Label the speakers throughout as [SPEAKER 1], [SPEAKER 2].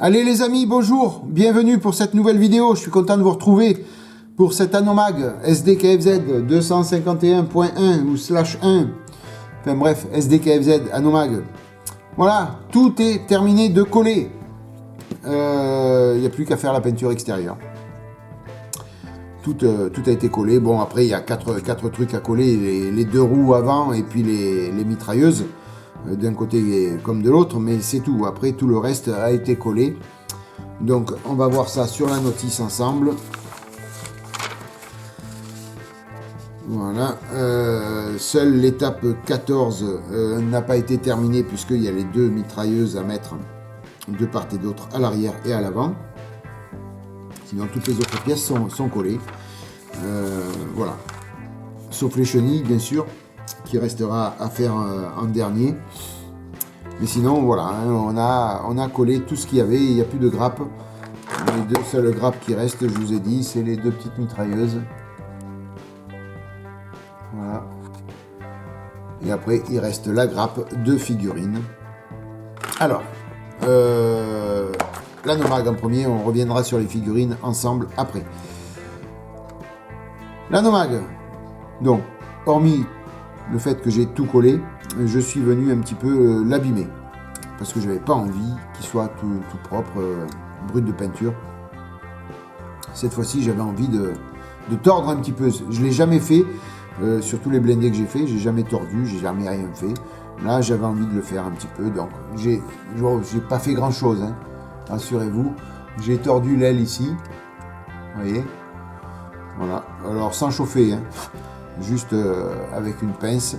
[SPEAKER 1] Allez les amis, bonjour, bienvenue pour cette nouvelle vidéo. Je suis content de vous retrouver pour cet Anomag SDKFZ 251.1 ou /1. Enfin bref, SDKFZ Anomag. Voilà, tout est terminé de coller. Il n'y a plus qu'à faire la peinture extérieure. Tout a été collé. Bon, après, il y a quatre trucs à coller. Les deux roues avant et puis les mitrailleuses. D'un côté comme de l'autre, mais c'est tout. Après, tout le reste a été collé. Donc, on va voir ça sur la notice ensemble. Voilà. Seule l'étape 14 n'a pas été terminée puisqu'il y a les deux mitrailleuses à mettre de part et d'autre à l'arrière et à l'avant. Sinon, toutes les autres pièces sont collées. Voilà. Sauf les chenilles, bien sûr, qui restera à faire en dernier. Mais sinon, voilà, hein, on a collé tout ce qu'il y avait. Il n'y a plus de grappes. Les deux seules grappes qui restent, je vous ai dit, c'est les deux petites mitrailleuses. Voilà. Et après, il reste la grappe de figurines. Alors, l'Anomag en premier, on reviendra sur les figurines ensemble après. L'Anomag, donc, hormis le fait que j'ai tout collé, je suis venu un petit peu l'abîmer. Parce que je n'avais pas envie qu'il soit tout propre, brut de peinture. Cette fois-ci, j'avais envie de tordre un petit peu. Je ne l'ai jamais fait, sur tous les blindés que j'ai fait, j'ai jamais tordu, j'ai jamais rien fait. Là, j'avais envie de le faire un petit peu, donc j'ai pas fait grand-chose, hein, rassurez-vous. J'ai tordu l'aile ici, vous voyez. Voilà, alors sans chauffer, hein. Juste avec une pince,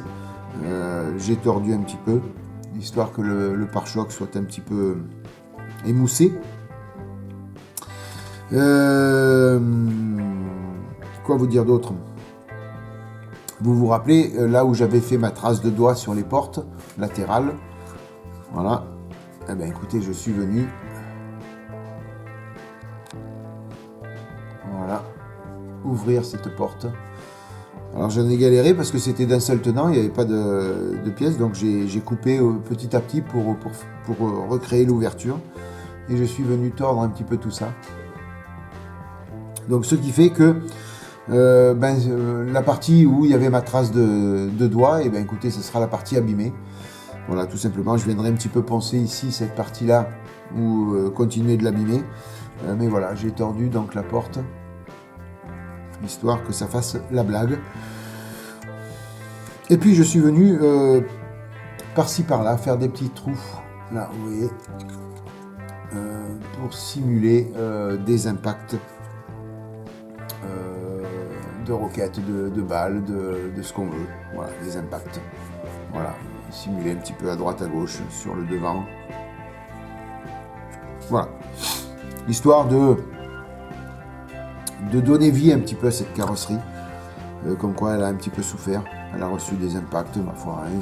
[SPEAKER 1] j'ai tordu un petit peu, histoire que le pare-choc soit un petit peu émoussé. Quoi vous dire d'autre? Vous vous rappelez, là où j'avais fait ma trace de doigt sur les portes latérales, voilà, eh bien écoutez, je suis venu, voilà, ouvrir cette porte. Alors j'en ai galéré parce que c'était d'un seul tenant, il n'y avait pas de pièces, donc j'ai coupé petit à petit pour recréer l'ouverture. Et je suis venu tordre un petit peu tout ça. Donc ce qui fait que la partie où il y avait ma trace de doigt, et bien écoutez, ce sera la partie abîmée. Voilà, tout simplement, je viendrai un petit peu poncer ici cette partie-là, ou continuer de l'abîmer. Mais voilà, j'ai tordu donc la porte, histoire que ça fasse la blague. Et puis je suis venu par-ci par-là faire des petits trous, là vous voyez, pour simuler des impacts de roquettes, de balles, de ce qu'on veut. Voilà, des impacts. Voilà, simuler un petit peu à droite à gauche sur le devant. Voilà, histoire de donner vie un petit peu à cette carrosserie, comme quoi elle a un petit peu souffert, elle a reçu des impacts, ma foi, hein,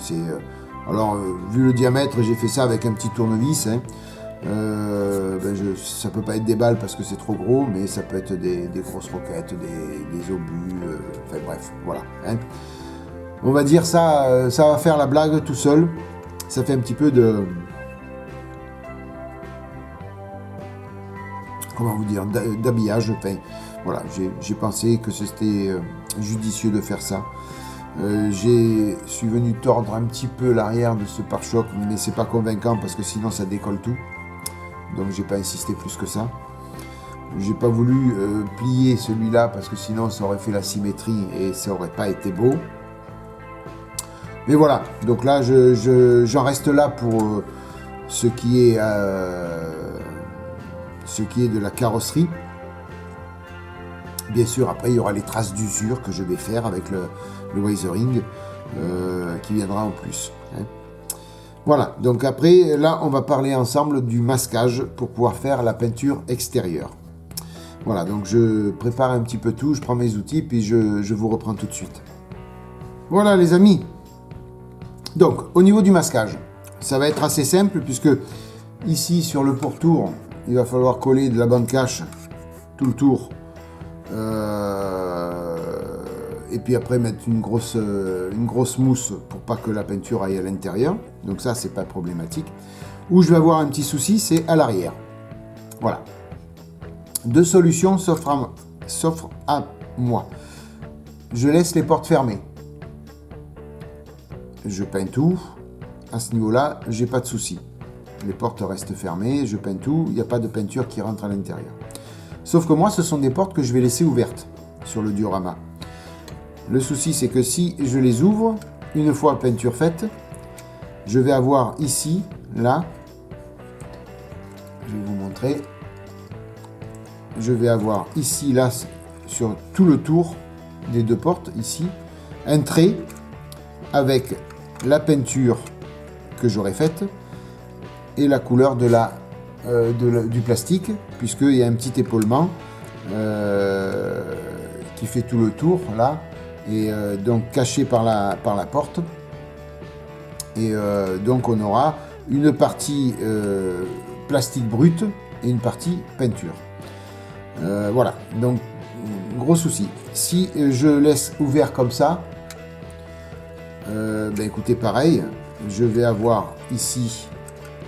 [SPEAKER 1] alors vu le diamètre, j'ai fait ça avec un petit tournevis, hein. Ça peut pas être des balles parce que c'est trop gros, mais ça peut être des grosses roquettes, des obus, enfin bref, voilà, hein. On va dire ça, ça va faire la blague tout seul, ça fait un petit peu de... comment vous dire, d'habillage, enfin... Voilà, j'ai pensé que c'était judicieux de faire ça. Je suis venu tordre un petit peu l'arrière de ce pare-choc, mais c'est pas convaincant parce que sinon ça décolle tout. Donc j'ai pas insisté plus que ça. J'ai pas voulu plier celui-là parce que sinon ça aurait fait la symétrie et ça aurait pas été beau. Mais voilà, donc là j'en reste là pour ce qui est de la carrosserie. Bien sûr, après, il y aura les traces d'usure que je vais faire avec le weathering qui viendra en plus. Hein. Voilà, donc après, là, on va parler ensemble du masquage pour pouvoir faire la peinture extérieure. Voilà, donc je prépare un petit peu tout, je prends mes outils, puis je vous reprends tout de suite. Voilà, les amis. Donc, au niveau du masquage, ça va être assez simple, puisque ici, sur le pourtour, il va falloir coller de la bande cache tout le tour. Et puis après mettre une grosse mousse pour pas que la peinture aille à l'intérieur, donc ça c'est pas problématique. Où je vais avoir un petit souci, c'est à l'arrière. Voilà. Deux solutions s'offrent à moi. Je laisse les portes fermées. Je peins tout. À ce niveau-là, j'ai pas de souci. Les portes restent fermées, je peins tout, il n'y a pas de peinture qui rentre à l'intérieur. Sauf que moi, ce sont des portes que je vais laisser ouvertes sur le diorama. Le souci, c'est que si je les ouvre, une fois peinture faite, je vais avoir ici, là, je vais vous montrer, je vais avoir ici, là, sur tout le tour des deux portes, ici, un trait avec la peinture que j'aurai faite et la couleur du plastique, puisqu'il y a un petit épaulement qui fait tout le tour, là, et donc caché par la porte. Et donc on aura une partie plastique brut et une partie peinture. Voilà, donc gros souci. Si je laisse ouvert comme ça, ben écoutez, pareil, je vais avoir ici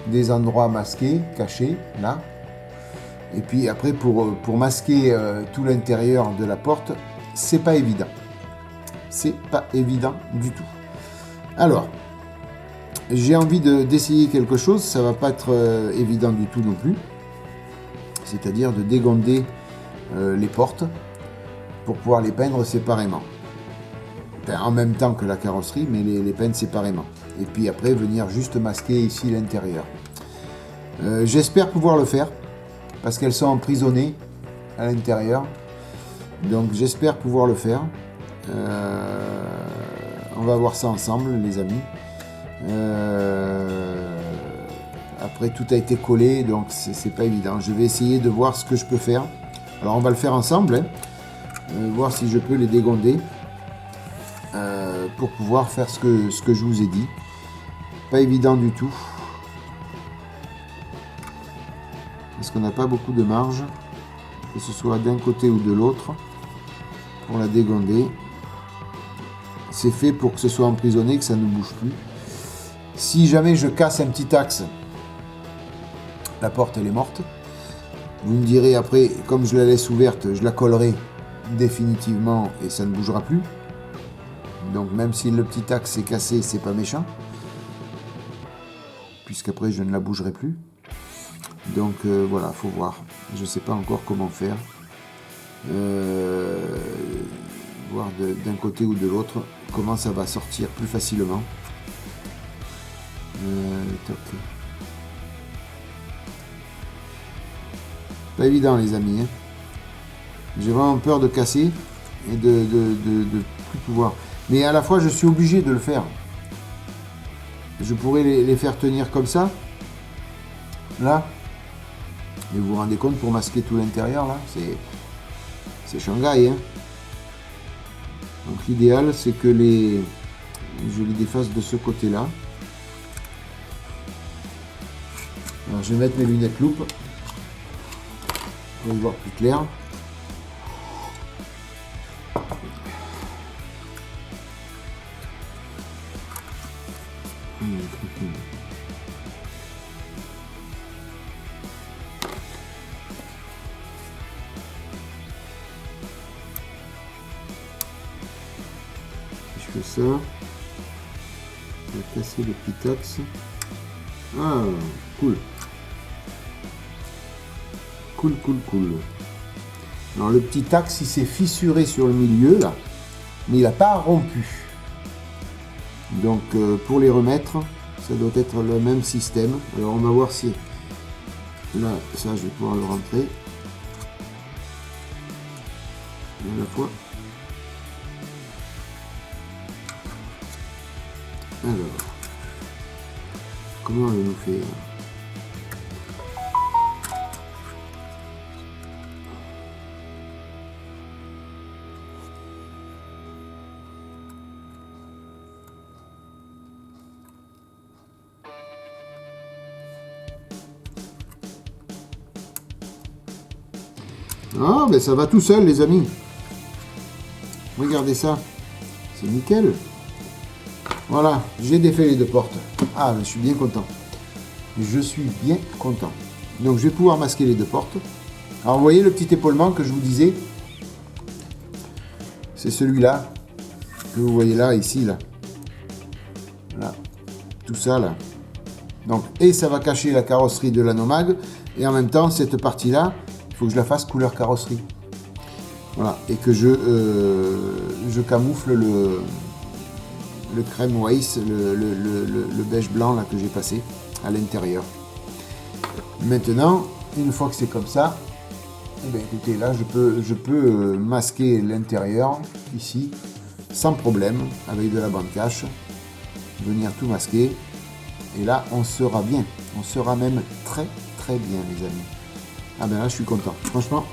[SPEAKER 1] des endroits masqués, cachés, là. Et puis après, pour masquer tout l'intérieur de la porte, c'est pas évident. C'est pas évident du tout. Alors, j'ai envie d'essayer quelque chose, ça va pas être évident du tout non plus. C'est-à-dire de dégonder les portes pour pouvoir les peindre séparément. Enfin, en même temps que la carrosserie, mais les peindre séparément. Et puis après, venir juste masquer ici l'intérieur. J'espère pouvoir le faire, parce qu'elles sont emprisonnées à l'intérieur. Donc j'espère pouvoir le faire. On va voir ça ensemble, les amis. Après, tout a été collé, donc c'est pas évident. Je vais essayer de voir ce que je peux faire. Alors on va le faire ensemble, hein. Voir si je peux les dégonder pour pouvoir faire ce que je vous ai dit. Pas évident du tout. Parce qu'on n'a pas beaucoup de marge, que ce soit d'un côté ou de l'autre, pour la dégonder. C'est fait pour que ce soit emprisonné, que ça ne bouge plus. Si jamais je casse un petit axe, la porte elle est morte. Vous me direz après, comme je la laisse ouverte, je la collerai définitivement et ça ne bougera plus. Donc même si le petit axe est cassé, c'est pas méchant, puisqu'après je ne la bougerai plus. Donc voilà, faut voir. Je sais pas encore comment faire. Voir d'un côté ou de l'autre comment ça va sortir plus facilement. Toc. Pas évident les amis, hein. J'ai vraiment peur de casser et de plus pouvoir. Mais à la fois je suis obligé de le faire. Je pourrais les faire tenir comme ça. Là. Mais vous vous rendez compte, pour masquer tout l'intérieur là, c'est Shanghai, hein. Donc l'idéal c'est que je les défasse de ce côté là. Alors je vais mettre mes lunettes loupe pour y voir plus clair. Je fais ça. Je vais casser le petit axe. Ah, cool. Cool. Alors le petit axe il s'est fissuré sur le milieu là, mais il n'a pas rompu. Donc pour les remettre, ça doit être le même système. Alors on va voir si là, ça je vais pouvoir le rentrer à la fois. Alors, comment on va nous faire? Ah, ben ça va tout seul, les amis. Regardez ça. C'est nickel. Voilà, j'ai défait les deux portes. Ah, je suis bien content. Je suis bien content. Donc je vais pouvoir masquer les deux portes. Alors vous voyez le petit épaulement que je vous disais, c'est celui-là que vous voyez là, ici, là. Là. Tout ça là. Donc, et ça va cacher la carrosserie de la Nomag, et en même temps cette partie là, il faut que je la fasse couleur carrosserie. Voilà, et que je camoufle le crème Weiss, le beige blanc là que j'ai passé à l'intérieur. Maintenant, une fois que c'est comme ça, eh bien, écoutez, là je peux masquer l'intérieur ici sans problème avec de la bande cache, venir tout masquer, et là on sera bien, on sera même très très bien les amis. Ah ben là je suis content, franchement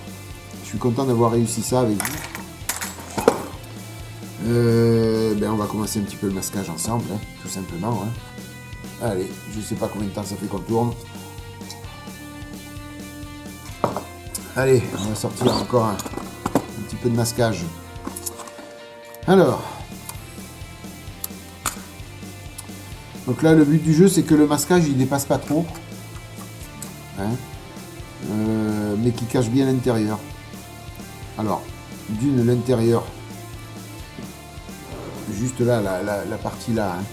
[SPEAKER 1] je suis content d'avoir réussi ça avec vous. Ben on va commencer un petit peu le masquage ensemble, hein, tout simplement, hein. Allez, je sais pas combien de temps ça fait qu'on tourne. Allez, on va sortir encore un petit peu de masquage. Alors, donc là le but du jeu c'est que le masquage il dépasse pas trop, hein, mais qui cache bien l'intérieur. Alors, d'une l'intérieur, juste là, la partie là, hein,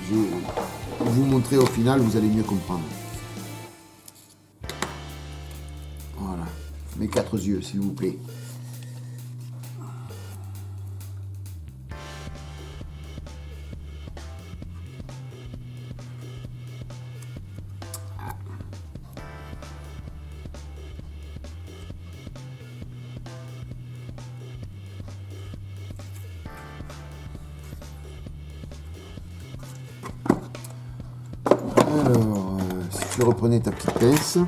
[SPEAKER 1] je vais vous montrer au final, vous allez mieux comprendre. Voilà, mes 4 yeux s'il vous plaît. Alors, si tu reprenais ta petite pince.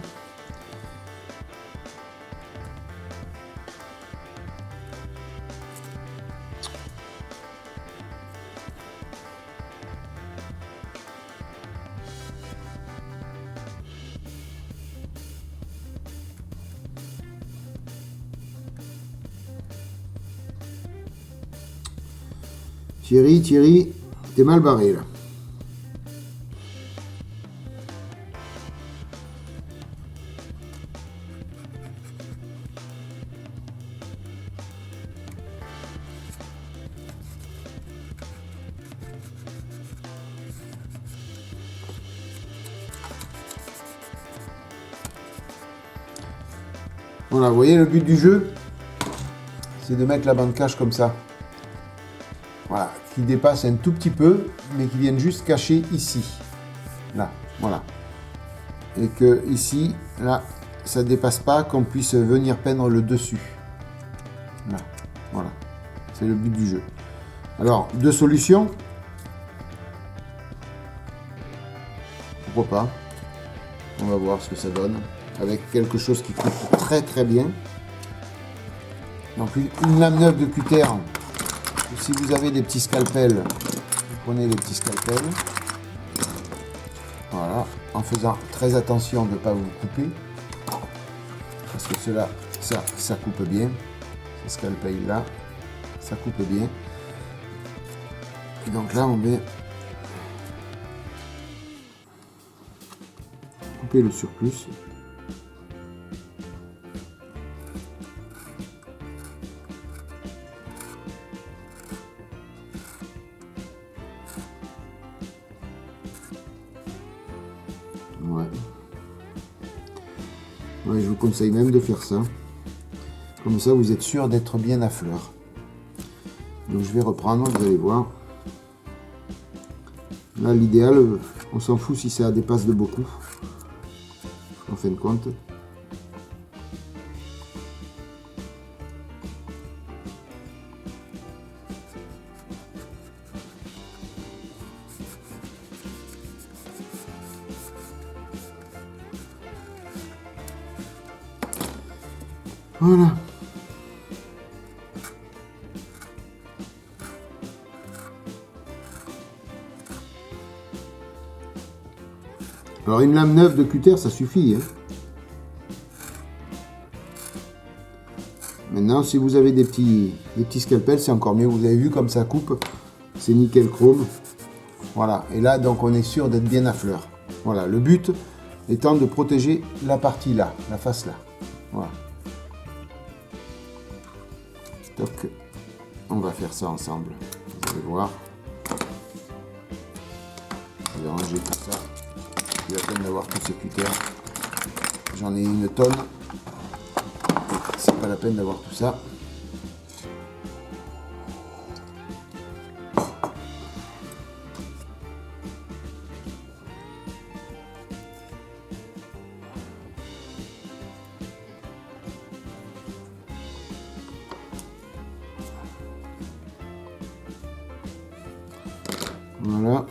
[SPEAKER 1] Thierry, t'es mal barré là. Voilà, vous voyez le but du jeu, c'est de mettre la bande cache comme ça. Voilà, qui dépasse un tout petit peu, mais qui viennent juste cacher ici. Là, voilà. Et que ici, là, ça ne dépasse pas, qu'on puisse venir peindre le dessus. Là, voilà. C'est le but du jeu. Alors, deux solutions. Pourquoi pas? On va voir ce que ça donne. Avec quelque chose qui coupe très très bien. Donc une lame neuve de cutter. Si vous avez des petits scalpels, vous prenez les petits scalpels. Voilà, en faisant très attention de ne pas vous couper. Parce que cela, ça coupe bien. Ce scalpel là, ça coupe bien. Et donc là, on va couper le surplus. Ouais, je vous conseille même de faire ça. Comme ça, vous êtes sûr d'être bien à fleur. Donc, je vais reprendre, vous allez voir. Là, l'idéal, on s'en fout si ça dépasse de beaucoup. En fin de compte. Voilà. Alors une lame neuve de cutter, ça suffit. Hein. Maintenant, si vous avez des petits scalpels, c'est encore mieux. Vous avez vu comme ça coupe. C'est nickel chrome. Voilà. Et là, donc, on est sûr d'être bien à fleur. Voilà. Le but, étant de protéger la partie là, la face là. Voilà. Toc. On va faire ça ensemble. Vous allez voir. Je vais ranger tout ça. Il y a la peine d'avoir tous ces cutters. J'en ai une tonne. C'est pas la peine d'avoir tout ça. Voilà.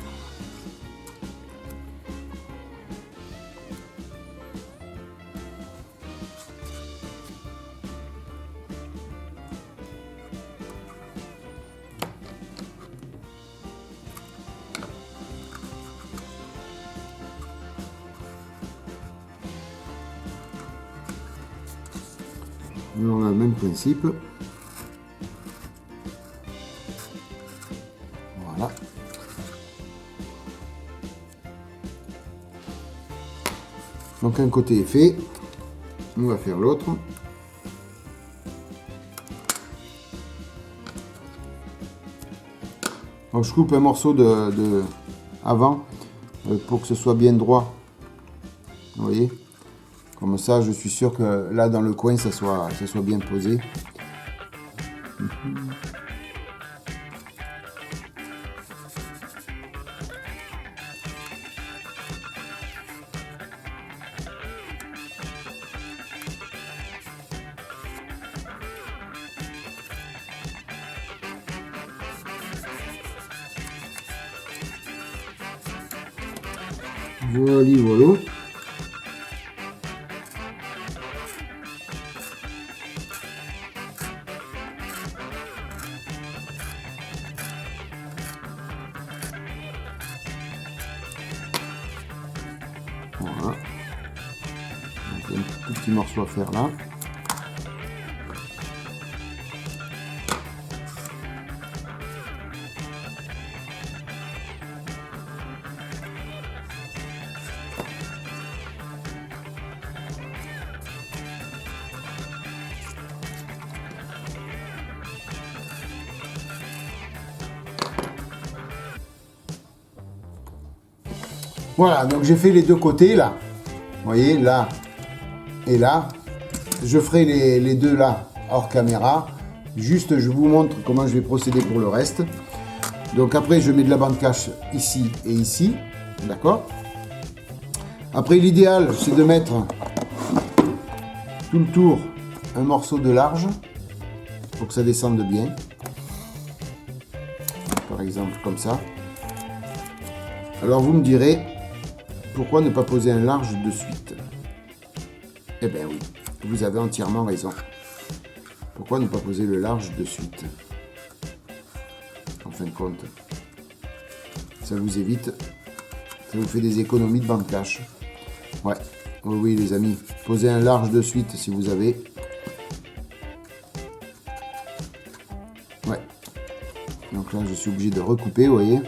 [SPEAKER 1] Alors là, même principe. Voilà. Donc un côté est fait, on va faire l'autre. Donc je coupe un morceau de avant pour que ce soit bien droit. Vous voyez, comme ça je suis sûr que là dans le coin ça soit bien posé. Voilà, voilà. Voilà. Donc, il y a un tout petit morceau à faire là. Voilà, donc j'ai fait les deux côtés là. Vous voyez, là et là. Je ferai les deux là, hors caméra. Juste, je vous montre comment je vais procéder pour le reste. Donc après, je mets de la bande cache ici et ici. D'accord? Après, l'idéal, c'est de mettre tout le tour un morceau de large pour que ça descende bien. Par exemple, comme ça. Alors, vous me direz, pourquoi ne pas poser un large de suite? Eh bien oui, vous avez entièrement raison. Pourquoi ne pas poser le large de suite? En fin de compte, ça vous évite, ça vous fait des économies de bande cache. Ouais, oui, oui les amis, posez un large de suite si vous avez. Ouais, donc là je suis obligé de recouper, vous voyez.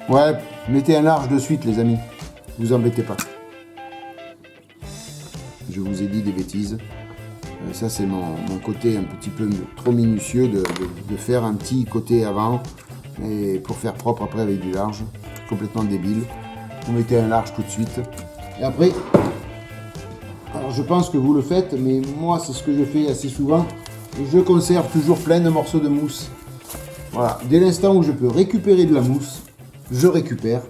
[SPEAKER 1] Ouais, mettez un large de suite les amis, vous embêtez pas. Je vous ai dit des bêtises. Ça c'est mon côté un petit peu trop minutieux de faire un petit côté avant et pour faire propre après avec du large. Complètement débile. Vous mettez un large tout de suite. Et après, alors je pense que vous le faites, mais moi c'est ce que je fais assez souvent. Je conserve toujours plein de morceaux de mousse. Voilà, dès l'instant où je peux récupérer de la mousse, je récupère.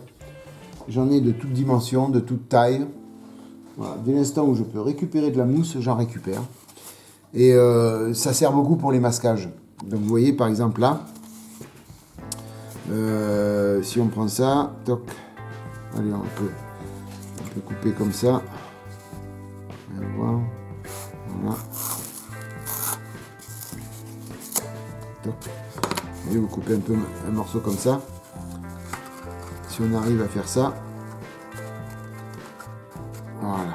[SPEAKER 1] J'en ai de toutes dimensions, de toutes tailles. Voilà, dès l'instant où je peux récupérer de la mousse, j'en récupère. Et ça sert beaucoup pour les masquages. Donc vous voyez par exemple là, si on prend ça, toc, allez on peut couper comme ça. On va voir. Voilà. Toc. Et vous coupez un peu un morceau comme ça. si on arrive à faire ça. Voilà.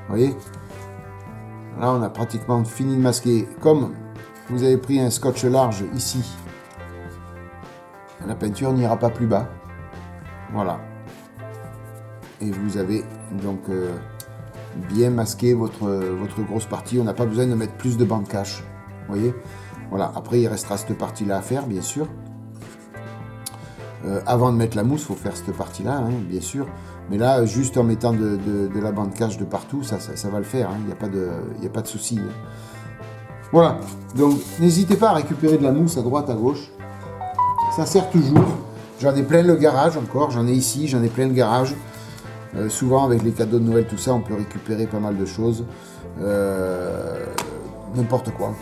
[SPEAKER 1] Vous voyez? Là, on a pratiquement fini de masquer. Comme vous avez pris un scotch large ici, la peinture n'ira pas plus bas. Voilà. Et vous avez donc bien masqué votre grosse partie. On n'a pas besoin de mettre plus de bande cache. Vous voyez? Voilà. Après, il restera cette partie-là à faire, bien sûr. Avant de mettre la mousse, il faut faire cette partie-là, hein, bien sûr. Mais là, juste en mettant de la bande cache de partout, ça va le faire. Il n'y a pas de souci. Hein. Voilà. Donc, n'hésitez pas à récupérer de la mousse à droite, à gauche. Ça sert toujours. J'en ai plein le garage encore. J'en ai ici, j'en ai plein le garage. Souvent, avec les cadeaux de Noël, tout ça, on peut récupérer pas mal de choses. N'importe quoi.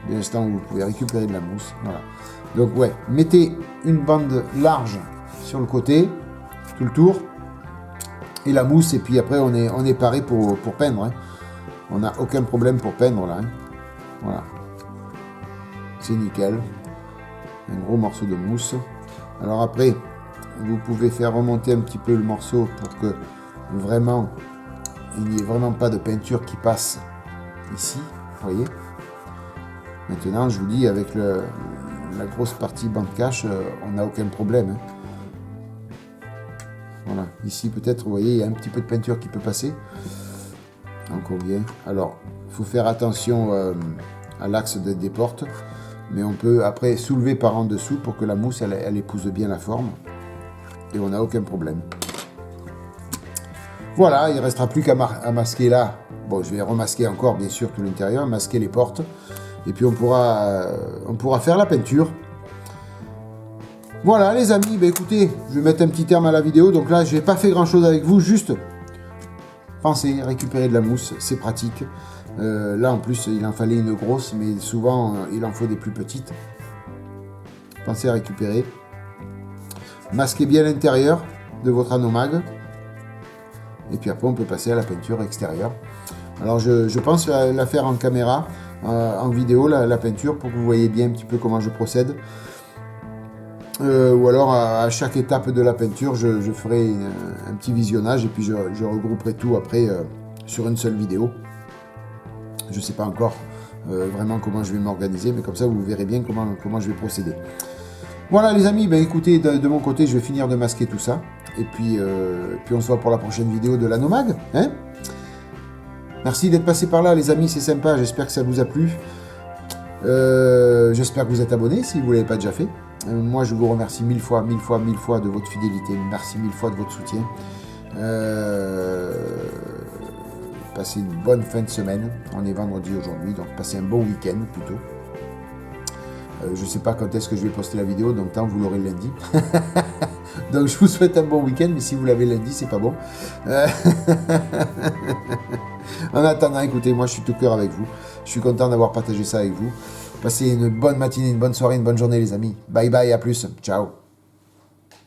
[SPEAKER 1] Dès l'instant où vous pouvez récupérer de la mousse. Voilà. Donc, ouais, mettez une bande large sur le côté, tout le tour. Et la mousse, et puis après, on est paré pour peindre. Hein. On n'a aucun problème pour peindre, là. Hein. Voilà. C'est nickel. Un gros morceau de mousse. Alors après, vous pouvez faire remonter un petit peu le morceau pour que vraiment, il n'y ait vraiment pas de peinture qui passe ici. Vous voyez? Maintenant, je vous dis, avec la grosse partie bande cache, on n'a aucun problème. Hein. Voilà. Ici, peut-être, vous voyez, il y a un petit peu de peinture qui peut passer. Encore bien. Alors, il faut faire attention à l'axe des portes. Mais on peut après soulever par en dessous pour que la mousse elle épouse bien la forme. Et on n'a aucun problème. Voilà, il ne restera plus qu'à masquer là. Bon, je vais remasquer encore bien sûr tout l'intérieur, masquer les portes. Et puis on pourra faire la peinture. Voilà les amis, ben écoutez, je vais mettre un petit terme à la vidéo. Donc là, je n'ai pas fait grand chose avec vous, juste pensez, récupérer de la mousse, c'est pratique. Là en plus il en fallait une grosse, mais souvent il en faut des plus petites. Pensez à récupérer. Masquez bien l'intérieur de votre anomag. Et puis après on peut passer à la peinture extérieure. Alors je pense la faire en caméra, en vidéo, la peinture, pour que vous voyez bien un petit peu comment je procède. Ou alors à chaque étape de la peinture, je ferai un petit visionnage et puis je regrouperai tout après sur une seule vidéo. Je ne sais pas encore vraiment comment je vais m'organiser, mais comme ça vous verrez bien comment je vais procéder. Voilà les amis, ben écoutez, de mon côté je vais finir de masquer tout ça. Et puis on se voit pour la prochaine vidéo de l'Anomag. Hein, merci d'être passé par là les amis, c'est sympa, j'espère que ça vous a plu. J'espère que vous êtes abonnés si vous ne l'avez pas déjà fait. Moi je vous remercie mille fois de votre fidélité, merci mille fois de votre soutien. Passez une bonne fin de semaine, on est vendredi aujourd'hui, donc passez un bon week-end plutôt. Je ne sais pas quand est-ce que je vais poster la vidéo, donc tant vous l'aurez lundi. Donc je vous souhaite un bon week-end, mais si vous l'avez lundi, c'est pas bon. En attendant, écoutez, moi je suis tout cœur avec vous. Je suis content d'avoir partagé ça avec vous. Passez une bonne matinée, une bonne soirée, une bonne journée les amis. Bye bye, à plus. Ciao.